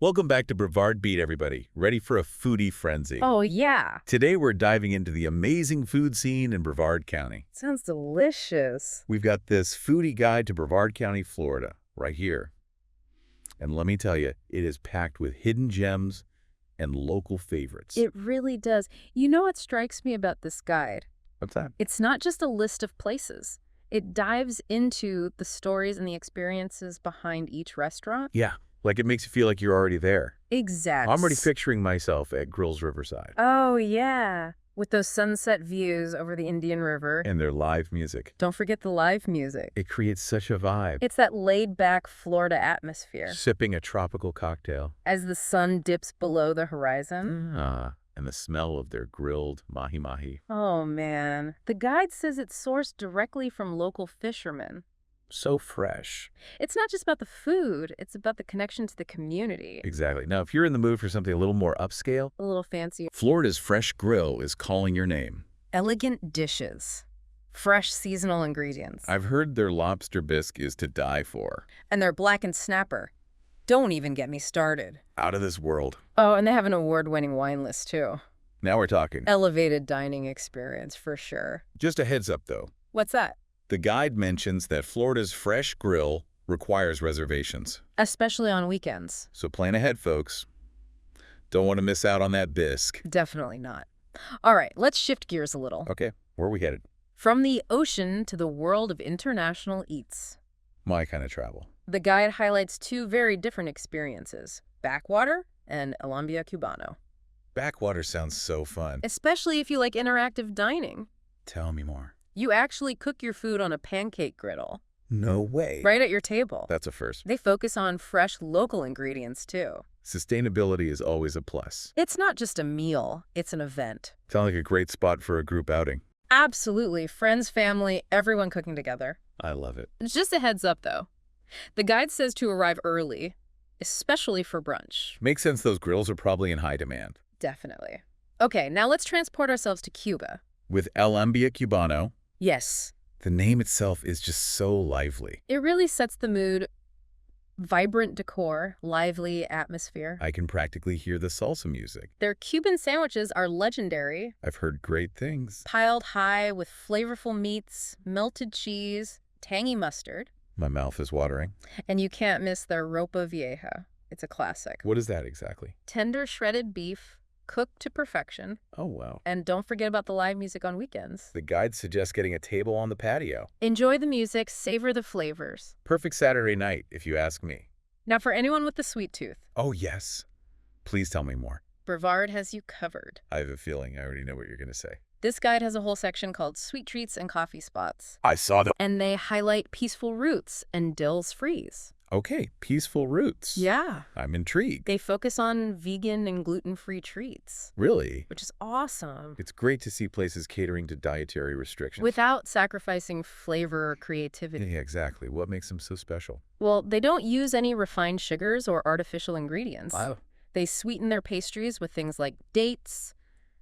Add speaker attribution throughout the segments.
Speaker 1: Welcome back to Brevard Beat, everybody. Ready for a foodie frenzy?
Speaker 2: Oh, yeah.
Speaker 1: Today we're diving into the amazing food scene in Brevard County.
Speaker 2: Sounds delicious.
Speaker 1: We've got this foodie guide to Brevard County, Florida, right here. And let me tell you, it is packed with hidden gems and local favorites.
Speaker 2: It really does. You know what strikes me about this guide?
Speaker 1: What's that?
Speaker 2: It's not just a list of places. It dives into the stories and the experiences behind each restaurant.
Speaker 1: Yeah, like it makes you feel like you're already there.
Speaker 2: Exactly.
Speaker 1: I'm already picturing myself at Grills Riverside.
Speaker 2: Oh, yeah. With those sunset views over the Indian River.
Speaker 1: And their live music.
Speaker 2: Don't forget the live music.
Speaker 1: It creates such a vibe.
Speaker 2: It's that laid-back Florida atmosphere.
Speaker 1: Sipping a tropical cocktail.
Speaker 2: As the sun dips below the horizon.
Speaker 1: And the smell of their grilled mahi-mahi.
Speaker 2: Oh, man. The guide says it's sourced directly from local fishermen.
Speaker 1: So fresh.
Speaker 2: It's not just about the food, it's about the connection to the community.
Speaker 1: Exactly. Now, if you're in the mood for something a little more upscale,
Speaker 2: A little fancier.
Speaker 1: Florida's Fresh Grill is calling your name.
Speaker 2: Elegant dishes. Fresh seasonal ingredients.
Speaker 1: I've heard their lobster bisque is to die for.
Speaker 2: And their blackened snapper. Don't even get me started.
Speaker 1: Out of this world.
Speaker 2: Oh, and they have an award-winning wine list, too.
Speaker 1: Now we're talking.
Speaker 2: Elevated dining experience, for sure.
Speaker 1: Just a heads up, though.
Speaker 2: What's that?
Speaker 1: The guide mentions that Florida's Fresh Grill requires reservations.
Speaker 2: Especially on weekends.
Speaker 1: So plan ahead, folks. Don't want to miss out on that bisque.
Speaker 2: Definitely not. All right, let's shift gears a little.
Speaker 1: Okay, where are we headed?
Speaker 2: From the ocean to the world of international eats.
Speaker 1: My kind of travel.
Speaker 2: The guide highlights two very different experiences, backwater and El Cubano.
Speaker 1: Backwater sounds so fun.
Speaker 2: Especially if you like interactive dining.
Speaker 1: Tell me more.
Speaker 2: You actually cook your food on a pancake griddle.
Speaker 1: No way.
Speaker 2: Right at your table.
Speaker 1: That's a first.
Speaker 2: They focus on fresh local ingredients, too.
Speaker 1: Sustainability is always a plus.
Speaker 2: It's not just a meal, it's an event.
Speaker 1: Sounds like a great spot for a group outing.
Speaker 2: Absolutely. Friends, family, everyone cooking together.
Speaker 1: I love it.
Speaker 2: Just a heads up, though. The guide says to arrive early, especially for brunch.
Speaker 1: Makes sense those grills are probably in high demand.
Speaker 2: Definitely. Okay, now let's transport ourselves to Cuba.
Speaker 1: With El Cubano,
Speaker 2: Yes.
Speaker 1: the name itself is just so lively.
Speaker 2: It really sets the mood. Vibrant decor, lively atmosphere.
Speaker 1: I can practically hear the salsa music.
Speaker 2: Their Cuban sandwiches are legendary,
Speaker 1: I've heard great things.
Speaker 2: piled high with flavorful meats, melted cheese, tangy mustard,
Speaker 1: My mouth is watering.
Speaker 2: and you can't miss their ropa vieja. It's a classic.
Speaker 1: What is that exactly?
Speaker 2: Tender shredded beef, cooked to perfection,
Speaker 1: Oh, wow.
Speaker 2: and don't forget about the live music on weekends.
Speaker 1: The guide suggests getting a table on the patio.
Speaker 2: Enjoy the music, savor the flavors.
Speaker 1: Perfect Saturday night, if you ask me.
Speaker 2: Now for anyone with the sweet tooth,
Speaker 1: Oh, yes. Please tell me more.
Speaker 2: Brevard has you covered.
Speaker 1: I have a feeling I already know what you're going to say.
Speaker 2: This guide has a whole section called Sweet Treats and Coffee Spots.
Speaker 1: I saw the...
Speaker 2: And they highlight peaceful roots and Dill's Freeze.
Speaker 1: Okay, peaceful roots.
Speaker 2: Yeah.
Speaker 1: I'm intrigued.
Speaker 2: They focus on vegan and gluten-free treats,
Speaker 1: Really?
Speaker 2: which is awesome,
Speaker 1: It's great to see places catering to dietary restrictions.
Speaker 2: without sacrificing flavor or creativity.
Speaker 1: Yeah, exactly. What makes them so special?
Speaker 2: Well, they don't use any refined sugars or artificial ingredients.
Speaker 1: Wow.
Speaker 2: They sweeten their pastries with things like dates,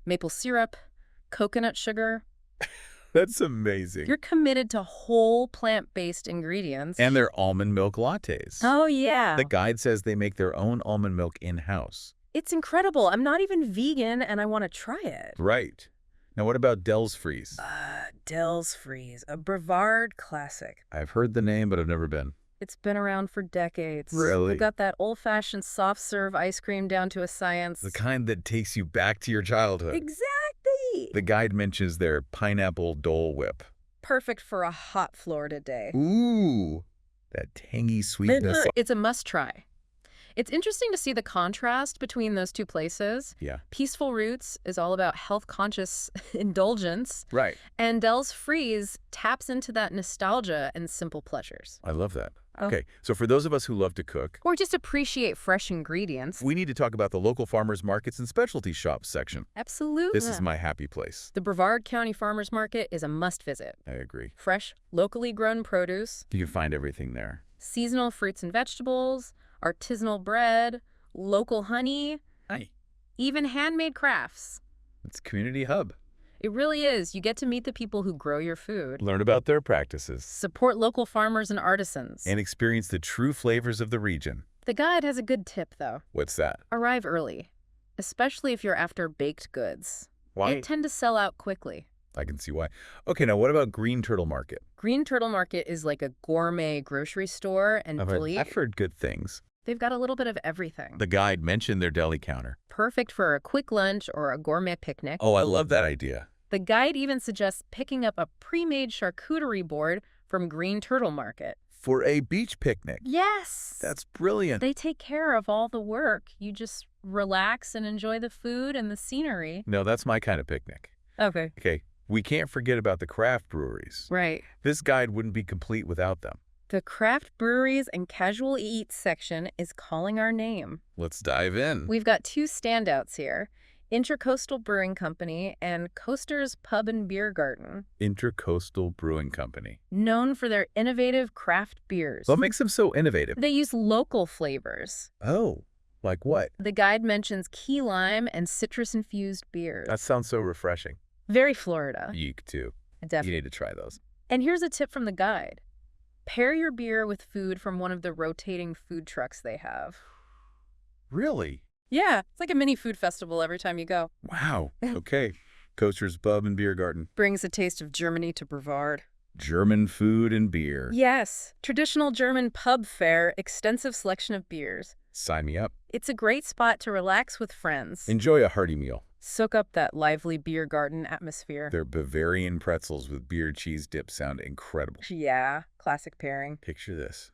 Speaker 2: maple syrup, coconut sugar.
Speaker 1: That's amazing.
Speaker 2: You're committed to whole plant-based ingredients.
Speaker 1: And their almond milk lattes.
Speaker 2: Oh, yeah.
Speaker 1: The guide says they make their own almond milk in-house.
Speaker 2: It's incredible. I'm not even vegan, and I want to try it.
Speaker 1: Right. Now what about Dell's Freeze?
Speaker 2: Dill's Freeze, a Brevard classic.
Speaker 1: I've heard the name, but I've never been.
Speaker 2: It's been around for decades.
Speaker 1: Really?
Speaker 2: They've got that old-fashioned soft-serve ice cream down to a science.
Speaker 1: The kind that takes you back to your childhood.
Speaker 2: Exactly.
Speaker 1: The guide mentions their pineapple Dole Whip.
Speaker 2: Perfect for a hot Florida day.
Speaker 1: Ooh, that tangy sweetness.
Speaker 2: It's a must-try. It's interesting to see the contrast between those two places.
Speaker 1: Yeah.
Speaker 2: Peaceful Roots is all about health-conscious indulgence,
Speaker 1: Right.
Speaker 2: and Dell's Freeze taps into that nostalgia and simple pleasures.
Speaker 1: I love that.
Speaker 2: Oh.
Speaker 1: Okay, so for those of us who love to cook,
Speaker 2: Or just appreciate fresh ingredients.
Speaker 1: we need to talk about the local farmers markets and specialty shops section.
Speaker 2: Absolutely.
Speaker 1: This is my happy place.
Speaker 2: The Brevard County Farmers Market is a must-visit.
Speaker 1: I agree.
Speaker 2: Fresh, locally grown produce,
Speaker 1: You can find everything there.
Speaker 2: seasonal fruits and vegetables, artisanal bread, local honey,
Speaker 1: Hi.
Speaker 2: even handmade crafts.
Speaker 1: It's Community Hub.
Speaker 2: It really is. You get to meet the people who grow your food,
Speaker 1: Learn about their practices,
Speaker 2: support local farmers and artisans.
Speaker 1: and experience the true flavors of the region.
Speaker 2: The guide has a good tip, though.
Speaker 1: What's that?
Speaker 2: Arrive early, especially if you're after baked goods.
Speaker 1: Why?
Speaker 2: They tend to sell out quickly.
Speaker 1: I can see why. Okay, now what about Green Turtle Market?
Speaker 2: Green Turtle Market is like a gourmet grocery store and deli.
Speaker 1: I've heard good things.
Speaker 2: They've got a little bit of everything.
Speaker 1: The guide mentioned their deli counter.
Speaker 2: Perfect for a quick lunch or a gourmet picnic.
Speaker 1: Oh, I love that idea.
Speaker 2: The guide even suggests picking up a pre-made charcuterie board from Green Turtle Market.
Speaker 1: For a beach picnic.
Speaker 2: Yes!
Speaker 1: That's brilliant.
Speaker 2: They take care of all the work. You just relax and enjoy the food and the scenery.
Speaker 1: No, that's my kind of picnic.
Speaker 2: Okay.
Speaker 1: Okay, we can't forget about the craft breweries.
Speaker 2: Right.
Speaker 1: This guide wouldn't be complete without them.
Speaker 2: The craft breweries and casual eats section is calling our name.
Speaker 1: Let's dive in.
Speaker 2: We've got two standouts here. Intercoastal Brewing Company and Coaster's Pub and Beer Garden.
Speaker 1: Intercoastal Brewing Company.
Speaker 2: Known for their innovative craft beers.
Speaker 1: What makes them so innovative?
Speaker 2: They use local flavors.
Speaker 1: Oh, like what?
Speaker 2: The guide mentions key lime and citrus-infused beers.
Speaker 1: That sounds so refreshing.
Speaker 2: Very Florida.
Speaker 1: Yeek, too.
Speaker 2: Definitely.
Speaker 1: You need to try those.
Speaker 2: And here's a tip from the guide. Pair your beer with food from one of the rotating food trucks they have.
Speaker 1: Really?
Speaker 2: Yeah, it's like a mini food festival every time you go.
Speaker 1: Wow. Okay. Coaster's Pub and Beer Garden.
Speaker 2: Brings a taste of Germany to Brevard.
Speaker 1: German food and beer.
Speaker 2: Yes, traditional German pub fare, extensive selection of beers.
Speaker 1: Sign me up.
Speaker 2: It's a great spot to relax with friends.
Speaker 1: Enjoy a hearty meal.
Speaker 2: Soak up that lively beer garden atmosphere.
Speaker 1: Their Bavarian pretzels with beer cheese dip sound incredible.
Speaker 2: Yeah, classic pairing.
Speaker 1: Picture this.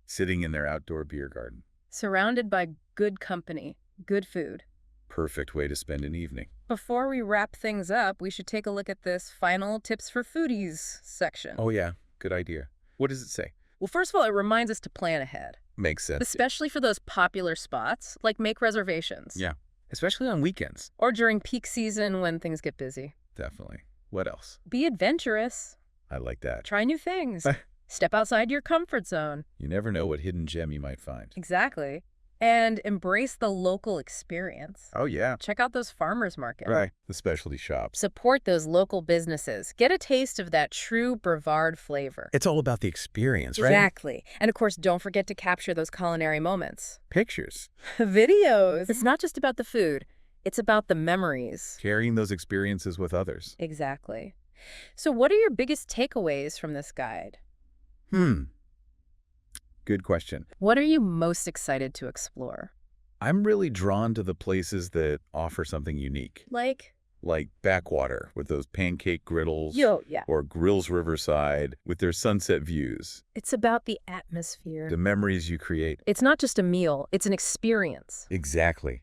Speaker 1: Sitting in their outdoor beer garden.
Speaker 2: Surrounded by good company, good food.
Speaker 1: Perfect way to spend an evening.
Speaker 2: Before we wrap things up, we should take a look at this final tips for foodies section.
Speaker 1: Oh yeah, good idea. What does it say?
Speaker 2: Well, first of all, it reminds us to plan ahead.
Speaker 1: Makes sense.
Speaker 2: Especially for those popular spots, like make reservations.
Speaker 1: Yeah, especially on weekends.
Speaker 2: Or during peak season when things get busy.
Speaker 1: Definitely. What else?
Speaker 2: Be adventurous.
Speaker 1: I like that.
Speaker 2: Try new things. Step outside your comfort zone.
Speaker 1: You never know what hidden gem you might find.
Speaker 2: Exactly. And embrace the local experience.
Speaker 1: Oh, yeah.
Speaker 2: Check out those farmers markets.
Speaker 1: Right. The specialty shops.
Speaker 2: Support those local businesses. Get a taste of that true Brevard flavor.
Speaker 1: It's all about the experience, right?
Speaker 2: Exactly. And of course, don't forget to capture those culinary moments.
Speaker 1: Pictures.
Speaker 2: Videos. It's not just about the food. It's about the memories.
Speaker 1: Carrying those experiences with others.
Speaker 2: Exactly. So what are your biggest takeaways from this guide?
Speaker 1: Good question.
Speaker 2: What are you most excited to explore?
Speaker 1: I'm really drawn to the places that offer something unique. Like Backwater with those pancake griddles.
Speaker 2: Yeah.
Speaker 1: Or Grills Riverside with their sunset views.
Speaker 2: It's about the atmosphere.
Speaker 1: The memories you create.
Speaker 2: It's not just a meal, it's an experience.
Speaker 1: Exactly.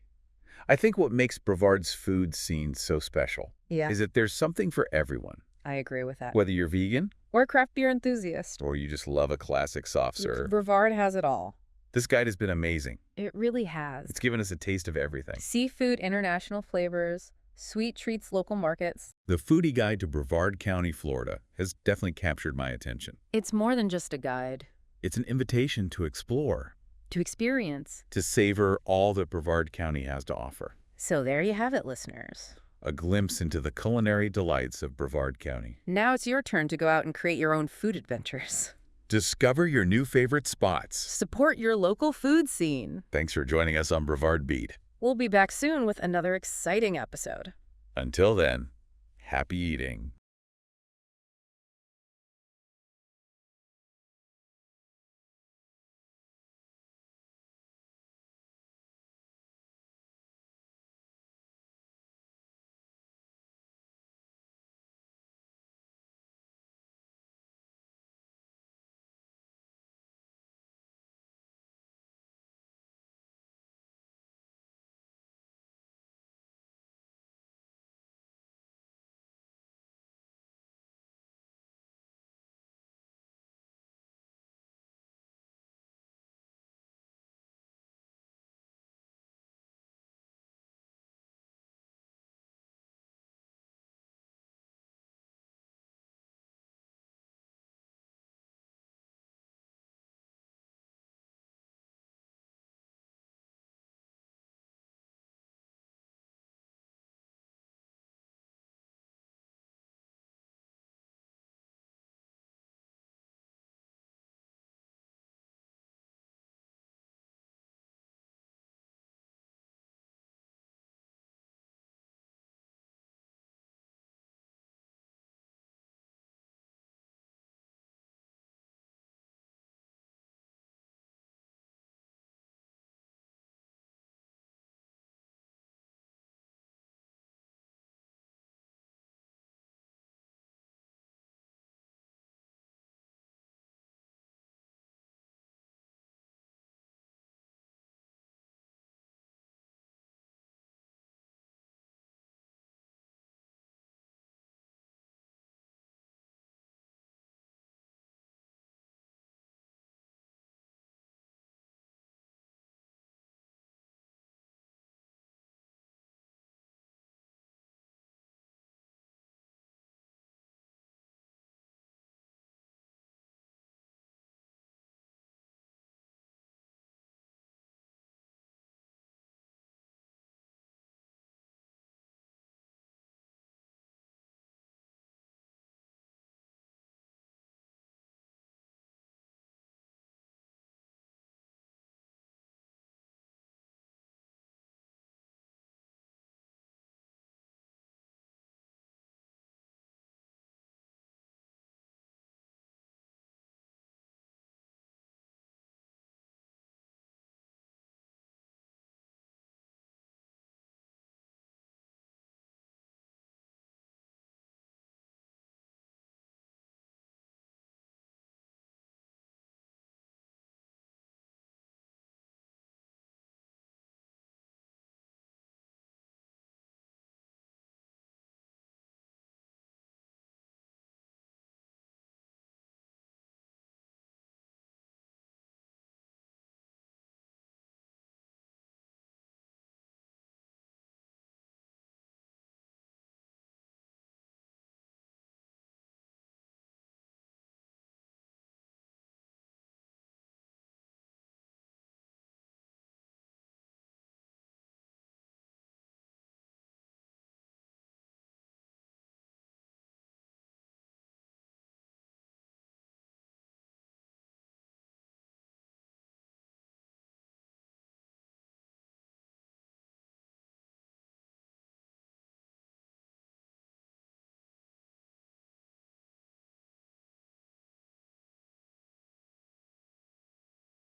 Speaker 1: I think what makes Brevard's food scene so special is that there's something for everyone.
Speaker 2: I agree with that.
Speaker 1: Whether you're vegan
Speaker 2: Or a craft beer enthusiast.
Speaker 1: or you just love a classic soft serve.
Speaker 2: Brevard has it all.
Speaker 1: This guide has been amazing.
Speaker 2: It really has.
Speaker 1: It's given us a taste of everything.
Speaker 2: Seafood, international flavors, sweet treats, local markets.
Speaker 1: The Foodie Guide to Brevard County, Florida has definitely captured my attention.
Speaker 2: It's more than just a guide.
Speaker 1: It's an invitation to explore,
Speaker 2: To experience.
Speaker 1: to savor all that Brevard County has to offer.
Speaker 2: So there you have it, listeners.
Speaker 1: A glimpse into the culinary delights of Brevard County.
Speaker 2: Now it's your turn to go out and create your own food adventures.
Speaker 1: Discover your new favorite spots.
Speaker 2: Support your local food scene.
Speaker 1: Thanks for joining us on Brevard Beat.
Speaker 2: We'll be back soon with another exciting episode.
Speaker 1: Until then, happy eating.